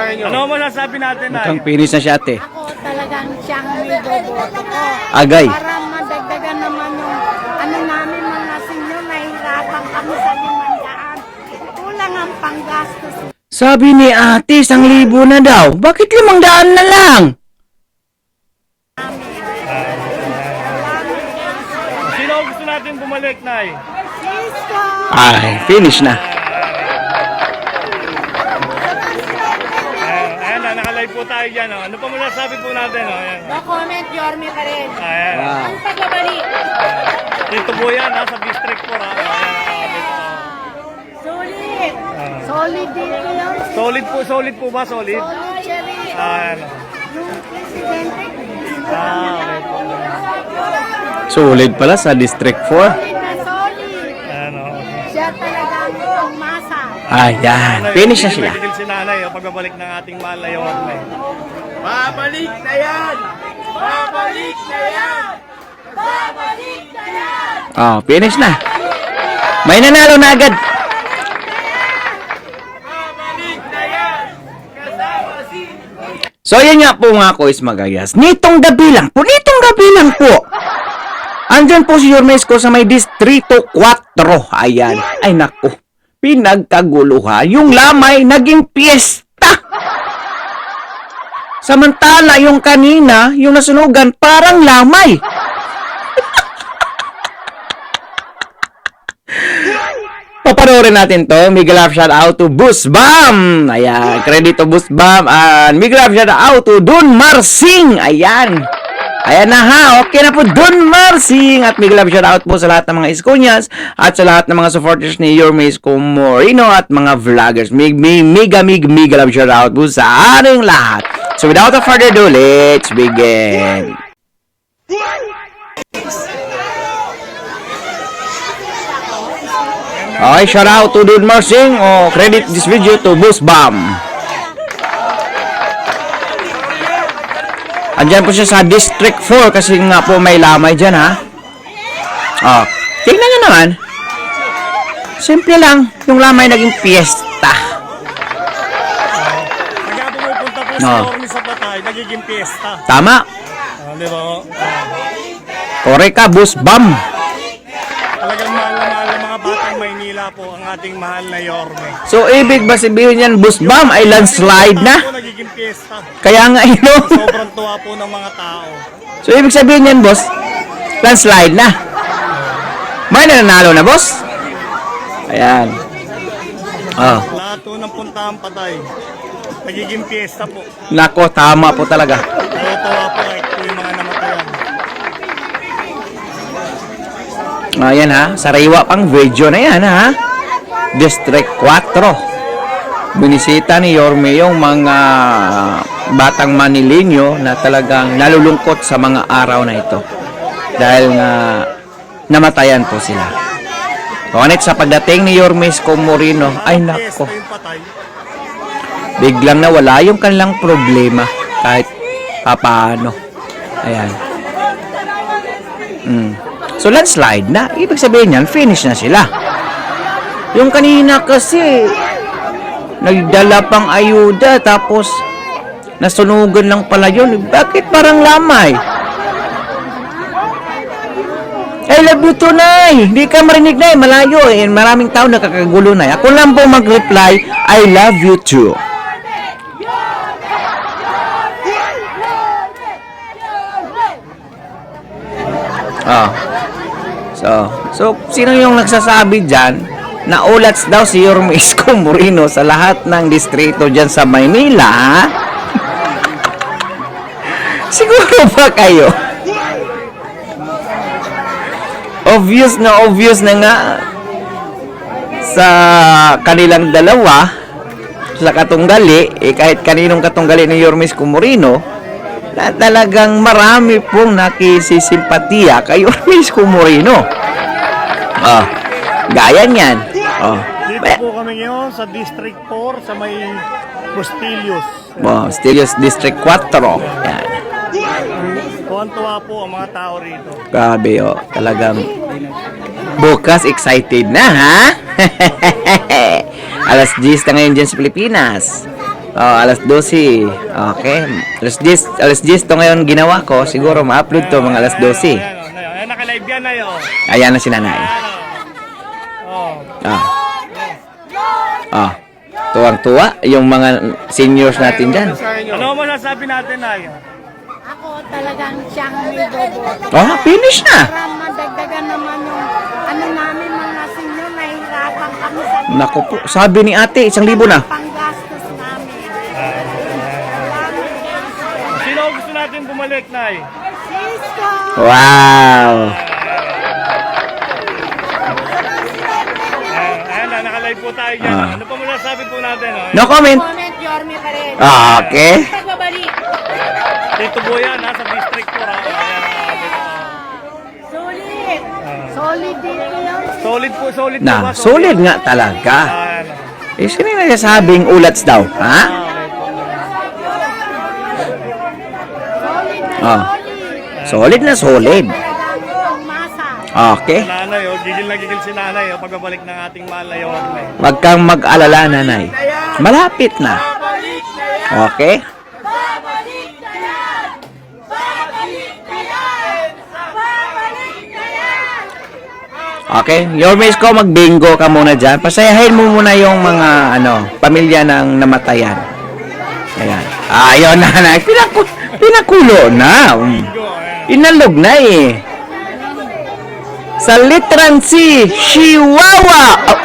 mensahe nyo? Ano masasabi natin, Nay? Mukhang finish na siya, ate. Ako talagang siyang may boboto ko. Agay. Para madagdagan naman yung ano namin mga sinyo, nahihirapan kami sa 500. Kulang ang panggastos. Sabi ni ate, 1,000 na daw. Bakit 500 na lang? Sino gusto natin bumalik, Nay? Sisko! Ay, finish na. Ayan na, naka-live po tayo dyan. Oh. Ano pa masasabi po natin? Oh. Ayan. No comment, Yorme pa rin. Ayan. Wow. Ang pagbabalik. Dito po yan, ha, sa District 4. Ha. Ayan, dito, oh. Solid! Solid dito yun. Solid po ba? Solid? Solid, Cherry. Ayan. Yung presidente. Okay po. Solid pala sa District 4. Solid na solid. Ayan, oh. Siya talagang pumasa. Ayan, finish na siya. Medyo si nanay, oh, pagbabalik ng ating mahal na Yorme. Babalik na yan! Babalik na yan! Babalik na yan! Oh, finish na. May nanalo na agad. Babalik na yan! Kasama si... So, yan nga po mga kois magayas. Nitong gabi lang po. Andyan po si Yormesco sa may Distrito 4. Ayan. Ay naku. Pinagkaguluhan. Yung lamay naging piyesta. Samantala yung kanina, yung nasunugan, parang lamay. Papanoorin natin to. Big love shout out to Boss Bam. Ayan. Credit to Boss Bam. And big love shout out to Don Marsing. Ayan. Ayan na ha. Okay na po Don Marsing. At big love shout out po sa lahat ng mga Iskonyas. At sa lahat ng mga supporters ni Yorme Isko Moreno. At mga vloggers. Mega love shout out po sa ating lahat. So without a further ado, let's begin. Okay, shout out to Don Marsing. Oh, credit this video to Boss Bam. Andyan po siya sa District 4 kasi nga po may lamay dyan, ha? Oh, tingnan nyo naman. Simple lang. Yung lamay naging fiesta. Pagka pumupunta po si No. Yorme sa Patay, nagiging piyesta. Tama. Di ba? Oh? Korek ka, Boss Bam. Talagang mahal na mahal ng mga batang Maynila po ang ating mahal na Yorme. So, ibig ba sabihin yan, Boss Bam, ay landslide na? Po nagiging piyesta. Kaya nga, Sobrang tuwa po ng mga tao. So, ibig sabihin yan, boss, landslide na. May nanalo na, boss? Ayan. Oh. Lahat po ng puntahan Patay, nagiging piyesta po. Nako, tama po talaga. Tuwa po kahit po yung mga namatayan. Ayan ha, sariwa pang video na yan ha. District 4. Binisita ni Yorme yung mga batang Manileño na talagang nalulungkot sa mga araw na ito. Dahil nga namatayan po sila. Ngunit sa pagdating ni Yorme Isko Moreno, ay nako, Piyesta yung Patay. biglang nawala yung kanilang problema kahit papaano. Ayan. So landslide na. Ibig sabihin yan, finish na sila. Yung kanina kasi, nagdala pang ayuda tapos nasunugan lang pala yun. Bakit parang lamay? I love you to, Nay. Hindi ka marinig, Nay. Malayo eh. Maraming tao nakakagulo, Nay. Ako lang po mag-reply, I love you too. Oh. So, sino yung nagsasabi dyan na ulats daw si Yorme Isko Moreno sa lahat ng distrito dyan sa Maynila, ha? Siguro ba kayo? Obvious na nga sa kanilang dalawa sa katunggali, kahit kaninong katunggali ni Yorme Isko Moreno, na talagang marami pong nakisisimpatiya kay Yorme Isko Moreno. Oh, gaya niyan. Oh. Dito po kami ngayon sa District 4 sa may Bustillos. Oh, Stelios District 4. Yan. Tuwan-tuwa po ang mga tao rito. Grabe, oh. Talagang bukas excited na, ha? Alas 10 na ngayon dyan sa Pilipinas. Oh, alas 12. Okay. Alas 10 to ngayon ginawa ko. Siguro ma-upload to mga alas 12. Ayan, naka-live yan na yun. Ayan na si nanay. Oh. Ah. Ah. Tuwang-tuwa yung mga seniors natin dyan. Ano mo masasabi natin, Nay? Ako talagang siyang may bobo. Oh, finish na. Para madagdagan naman yung ano namin mga senior, nahihirapan kami sa Naku po, sabi ni ate, 1,000 na. panggastos namin. Sino gusto natin bumalik, Nay? Cisco! Wow. Ayan na, naka-live po tayo dyan. Ah. Ano pa masasabi po natin? Oh? No comment. Comment, Yorme pa rin. Okay. Pagbabalik. Dito po yan, sa District 4. Solid! Solid dito yun. Solid po, solid po Na, ba? solid nga talaga. Ayan. Eh, sino yung nagsasabing ulats daw? Ha? Solid na Ah. solid. Solid na solid. Talagang masa. Okay. Nanay, gigil na gigil si nanay, pagbabalik ng ating mahal na Yorme. Huwag kang mag-alala, nanay. Malapit na. Okay? Okay, your miss ko, mag-bingo ka muna dyan. Pasayahin mo muna yung mga, pamilya ng namatayan. Ayan. Ayun na, nanay. Pinakulo na. Inalog na eh. Sa litrang C, Chihuahua. Oh.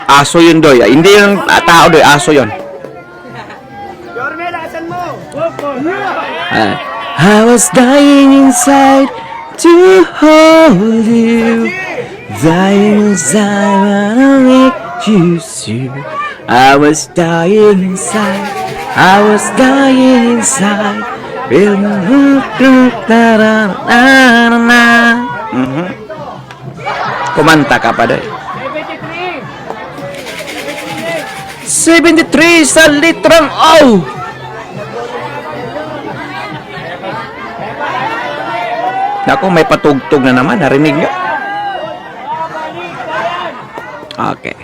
Aso yun, Doy. Hindi yung tao, Doy. Aso yun. Yorme, lakasan mo! I was dying inside to hold you. Dying inside, wanna make you see. I was dying inside. I was dying inside. Kumanta ka pa, Doy. 73 sa litrang O. Naku, may patugtog na naman. Narinig nyo? Okay.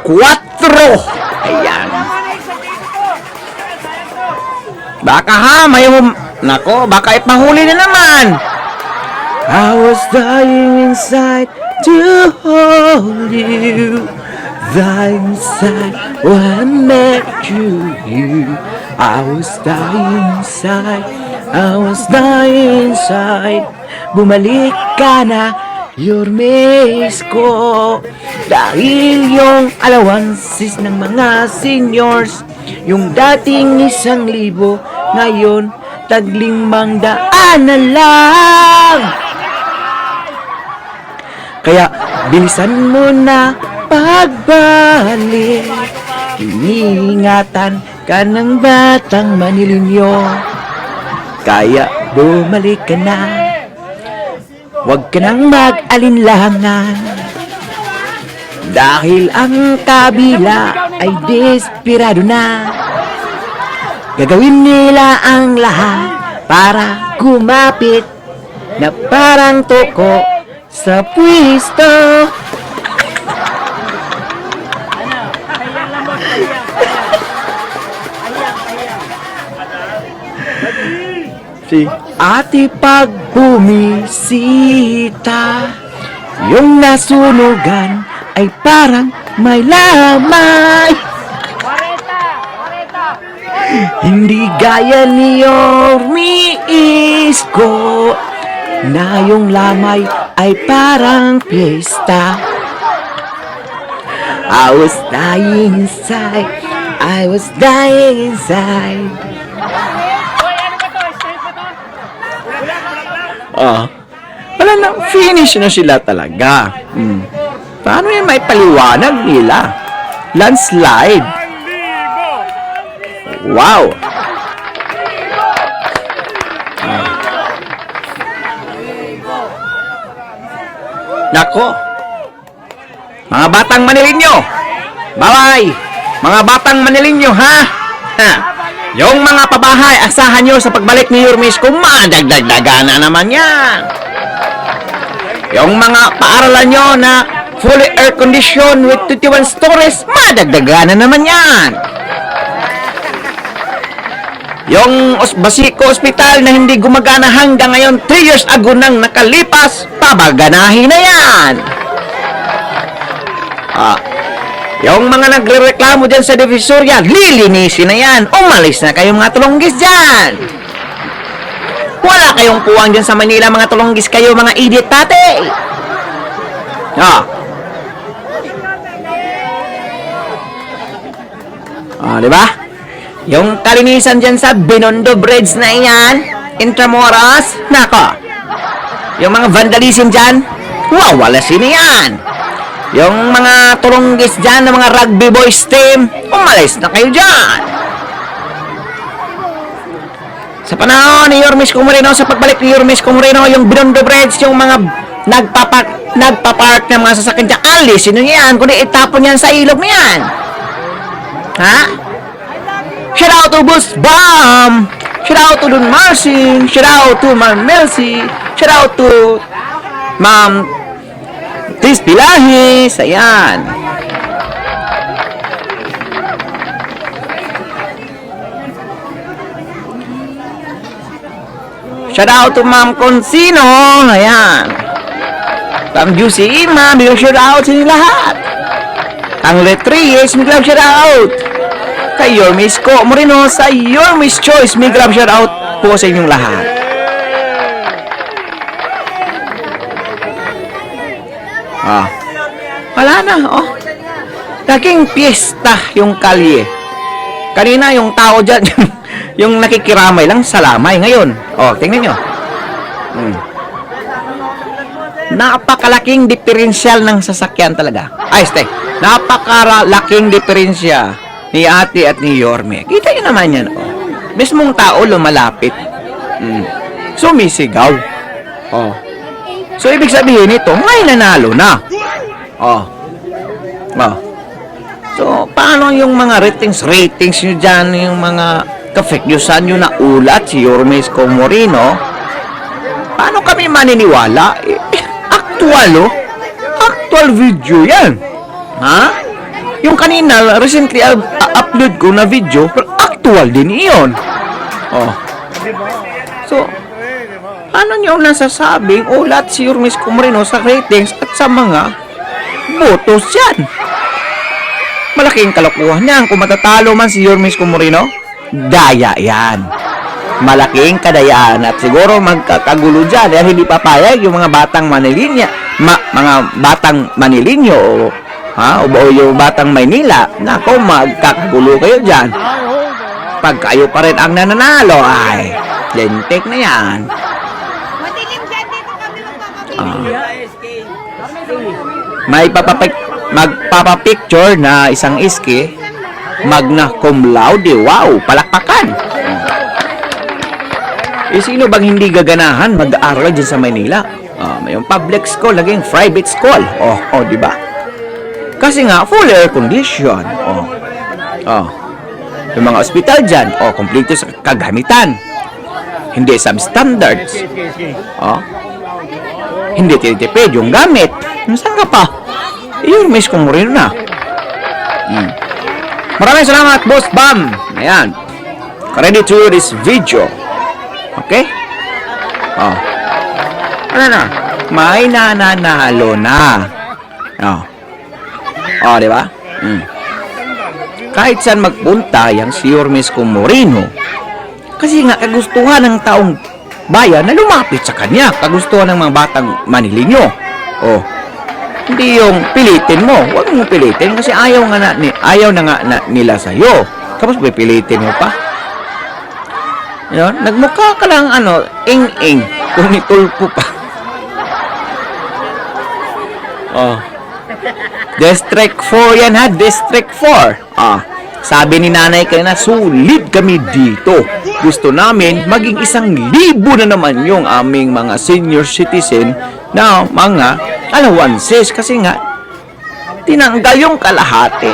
34. Ayan. Baka ha, may nako, baka ipahuli na naman. I was dying inside to hold you. Dying inside when I met you. I was dying inside. I was dying inside. Bumalik ka na, your miss ko. Dahil yung alawansis ng mga seniors, yung dating 1,000, ngayon tag-500 na lang. Kaya bilisan mo na pagbalik. Iniingatan ka ng batang Manilinyo. Kaya bumalik ka na. Huwag ka nang mag-alinlangan. Dahil ang kabila ay desperado na. Gagawin nila ang lahat para kumapit na parang toko sa pwisto. Si ate pag bumisita, yung nasunugan ay parang may lamay. Hindi gaya ni Yorme Isko na yung lamay ay parang piyesta. I was dying inside. I was dying inside. Wala na, finish na sila talaga. Paano yan may paliwanag nila? Landslide. Wow. Nako. Mga batang Manilinyo. Bye-bye. Mga batang Manilinyo, ha? Yung mga pabahay, asahan nyo sa pagbalik ni Yormes kung madagdagdagan na naman yan. Yung mga paaralan nyo na fully air conditioned with 21 stories, madagdagan na naman yan. Yung Basico Hospital na hindi gumagana hanggang ngayon 3 years ago nang nakalipas, pabaganahin na yan. Yung mga nagrereklamo dyan sa Divisoria, lilinisin na yan. Umalis na kayong mga tulunggis dyan. Wala kayong puwang dyan sa Manila, mga tulunggis kayo, mga idiot tate. Diba? Yung kalinisan dyan sa Binondo Bridge na yan, Intramuros, nako. Yung mga vandalism dyan, wawalasin na yan. Yung mga tulunggis dyan, ng mga rugby boys team, umalis na kayo dyan. Sa panahon ni Yormes Comoreno, sa pagbalik ni Yormes Comoreno, yung Binondo Bridge, yung mga nagpapark ng mga sasakyan dyan, alisin nyo yan, kundi itapon yan sa ilog na yan. Ha? Shout out to Boss Bam! Shout out to Don Marsing! Shout out to Ma'am Melcy! Shout out to Ma'am Tis Pilahis! Ayan! Shout out to Ma'am Consino! Ayan! Ma'am Juicy Ima! Biglang shout out sa inyo lahat! Ang Letriers! Biglang shout out! Kay Yormes Comoreno sa Yormes Choice. May grab shout out po sa inyong lahat. Wala na, Naging piyesta yung kalye. Kanina yung tao dyan, yung nakikiramay lang sa lamay. Ngayon, tingnan nyo. Napakalaking diferensyal ng sasakyan talaga. Napakalaking diferensya ni ate at ni Yorme. Kita nyo naman yan, mismong tao lumalapit. Sumisigaw. So, ibig sabihin ito, may nanalo na. So, paano yung mga ratings nyo dyan, yung mga ka-fake newsan nyo na ulat si Yormes Comoreno? Paano kami maniniwala? Actual video yan. Ha? Yung kanina, recently upload ko na video, actual din iyon. So, ano nyo nasasabing ulat si Yormes Comoreno sa ratings at sa mga botos yan? Malaking kalokohan yan. Kung matatalo man si Yormes Comoreno, daya yan. Malaking kadayaan at siguro magkakagulo dyan dahil hindi papayag yung mga batang Manilinyo, mga batang Manilinyo o yung batang Maynila. Nako, magkakagulo kayo dyan. Pag kayo pa rin ang nananalo, ay lentik na yan. May magpapapicture na isang iski, magna cum laude. Wow, palakpakan. Sino bang hindi gaganahan mag-aaral dyan sa Maynila? May public school, naging private school. Di ba? Kasi nga, full air condition. Yung mga ospital dyan, kompleto sa kagamitan. Hindi substandards. Hindi tinitipid yung gamit. Saan ka pa? Yormes Comoreno na. Maraming salamat, Boss Bam. Ayan. Ready to this video. Okay? Ano na? May nananalo na. Di ba? Kahit saan magpunta yang si Yormes Comoreno, kasi nga kagustuhan ng taong bayan na lumapit sa kanya, kagustuhan ng mga batang Manilinyo. Hindi yung pilitin mo. Huwag mong pilitin kasi ayaw na nga nila sa'yo. Tapos pipilitin mo pa. Yun, nagmukha ka lang ing-ing kung nitulpo pa. District 4 yan ha, District 4. Sabi ni nanay kayo na sulit kami dito. Gusto namin maging 1,000 na naman yung aming mga senior citizen na mga allowances kasi nga tinanggal yung kalahati.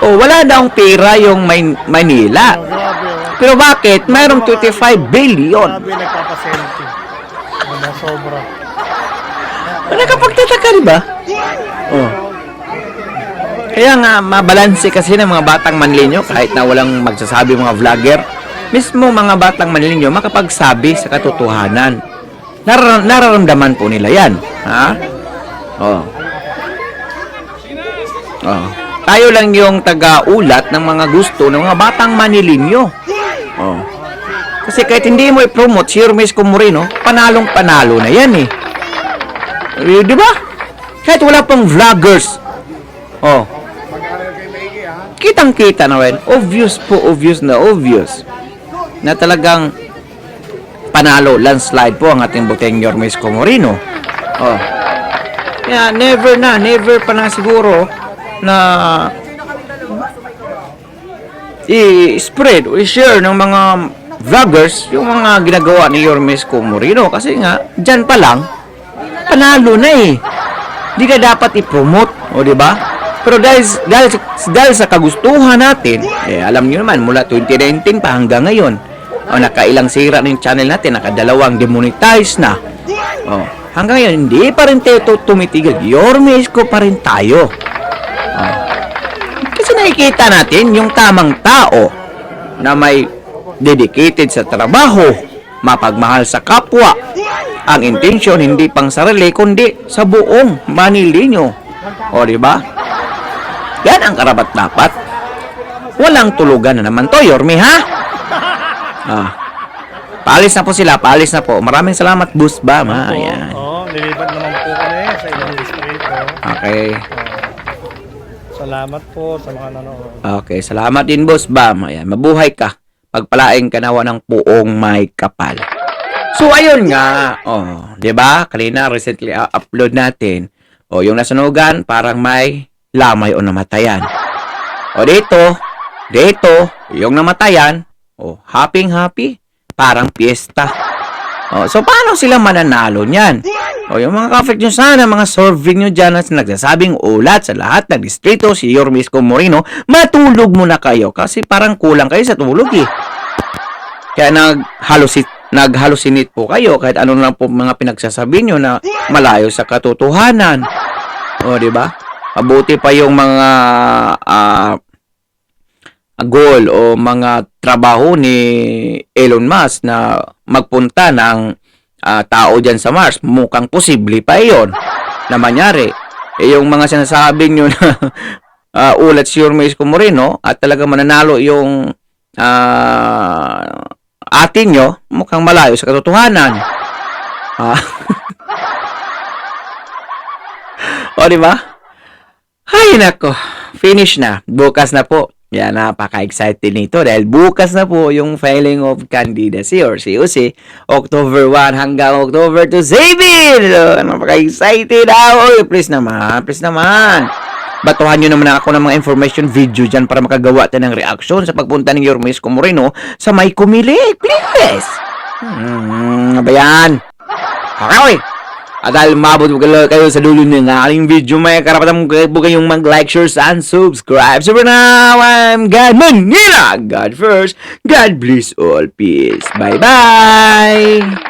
Oh, wala na ang pera yung Manila. Grabe, oh. Pero bakit? Mayroong 25 billion. Grabe, nagpapaselfie. Wala, sobra. Nakapagtataka, di ba? Oh. Kaya nga, mabalanse kasi ng mga batang Manlinyo, kahit na walang magsasabi mga vlogger, mismo mga batang Manlinyo makapagsabi sa katotohanan. Nararamdaman po nila yan. Ha? Oh. Oh. Tayo lang yung taga-ulat ng mga gusto ng mga batang Manilinyo. Oh. Kasi kahit hindi mo i-promote si Hermes Comorino, panalong-panalo na yan eh. Di ba? Kahit wala pang vloggers. Oh. Kitang-kita na rin. Obvious na talagang panalo, landslide po ang ating buteng Hermes Comorino. Oh. Kaya never pa na siguro na i-spread o i-share ng mga vloggers yung mga ginagawa ni Hermes Comorino kasi nga, dyan pa lang panalo na eh. Di na dapat i-promote, o di ba? Pero dahil sa kagustuhan natin, alam niyo naman, mula 2019 pa hanggang ngayon, nakailang sira ng channel natin, nakadalawang demonetize na. Hanggang ngayon, hindi pa rin tayo tumitigil. Hermes ko pa rin tayo. Kasi nakikita natin yung tamang tao na may dedicated sa trabaho, mapagmahal sa kapwa. Ang intensyon hindi pang sarili kundi sa buong Manilinyo. O di ba? Yan ang karapat-dapat. Walang tulugan na naman to, Yorme, ha? Paalis na po sila, paalis na po. Maraming salamat, Boss Bam, ha? Ayan. Lilipat naman po kami sa ibang distrito. Okay. Salamat po sa mga nanonood. Okay, salamat din, Boss Bam. Ayan, mabuhay ka. Pagpalaing ka nawa ng puong may kapal. So, ayun nga. 'di ba? Kanina, recently upload natin. Yung nasunugan, parang may lamay o namatayan. Dito, yung namatayan, happy, parang piyesta. So, paano sila mananalo niyan? Yung mga ka-fake nyo sana, mga survey nyo dyan na nagsasabing ulat sa lahat ng distrito, si Hermes Comorino, matulog muna kayo kasi parang kulang kayo sa tulog eh. Kaya nag-hallucinate po kayo kahit ano lang po mga pinagsasabi nyo na malayo sa katotohanan. Di ba? Mabuti pa yung mga goal o mga trabaho ni Elon Musk na magpunta ng tao dyan sa Mars. Mukhang posible pa yun na manyari. Yung mga sinasabi nyo na ulat si Hermes Comorino at talaga mananalo yung atin nyo, mukhang malayo sa katotohanan. Diba? Ay, nako. Finish na. Bukas na po. Yan, napaka-excited nito dahil bukas na po yung filing of candidacy or COC, October 1 hanggang October 2, Sabin! So, napaka-excited ako. Please naman. Batuhan nyo naman ako ng mga information video dyan para makagawa tayo ng reaction sa pagpunta ng Hermes Comorino sa may kumilig. Please! Bayan! Okay! At dahil mabot kayo sa dulo ng aking video, may karapatan mo kayong mag-like, share, and subscribe. So for now, I'm God Manila. God first. God bless all. Peace. Bye-bye!